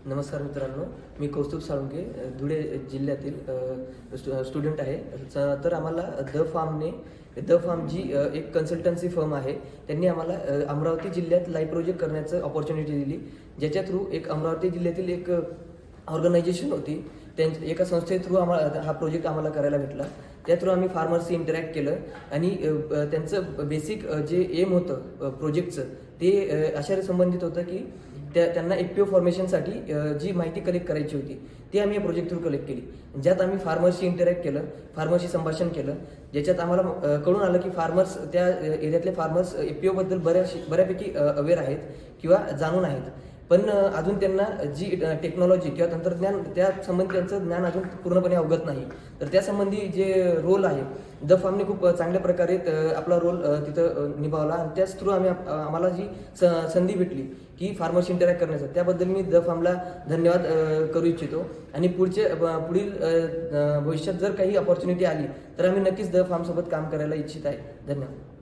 नमस्कार मित्रांनो, मी कौस्तुभ साळुंके, धुळे जिल्ह्यातील स्टुडंट आहे. तर आम्हाला द फार्म जी एक कन्सल्टन्सी फर्म आहे, त्यांनी आम्हाला अमरावती जिल्ह्यात लाईव्ह प्रोजेक्ट करण्याचं अपॉर्च्युनिटी दिली, ज्याच्या थ्रू एक अमरावती जिल्ह्यातील एक ऑर्गनायझेशन होती, एका संस्थे थ्रू आम्हाला हा प्रोजेक्ट आम्हाला करायला भेटला. त्या थ्रू आम्ही फार्मर्सशी इंटरॅक्ट केलं आणि त्यांचं बेसिक जे एम होतं प्रोजेक्टचं, ते अशा संबंधित होतं की त्यांना FPO फॉर्मेशनसाठी जी माहिती कलेक्ट करायची होती, ती आम्ही या प्रोजेक्ट थ्रू कलेक्ट केली. ज्यात आम्ही फार्मर्सशी इंटरॅक्ट केलं, फार्मर्सशी संभाषण केलं, ज्याच्यात आम्हाला कळून आलं की फार्मर्स, त्या एरियातले फार्मर्स FPOबद्दल बऱ्यापैकी अवेअर आहेत किंवा जाणून आहेत. पण अजून त्यांना जी टेक्नॉलॉजी किंवा तंत्रज्ञान त्या संबंधी त्यांचं ज्ञान अजून पूर्णपणे अवगत नाही. तर त्यासंबंधी जे रोल आहे, द फार्मने खूप चांगल्या प्रकारे आपला रोल तिथं निभावला आणि त्याच थ्रू आम्हाला जी संधी भेटली की फार्मर्स इंटरॅक्ट करण्याचं, त्याबद्दल मी द फार्मला धन्यवाद करू इच्छितो. आणि पुढील भविष्यात जर काही अपॉर्च्युनिटी आली तर आम्ही नक्कीच द फार्मसोबत काम करायला इच्छित आहे. धन्यवाद.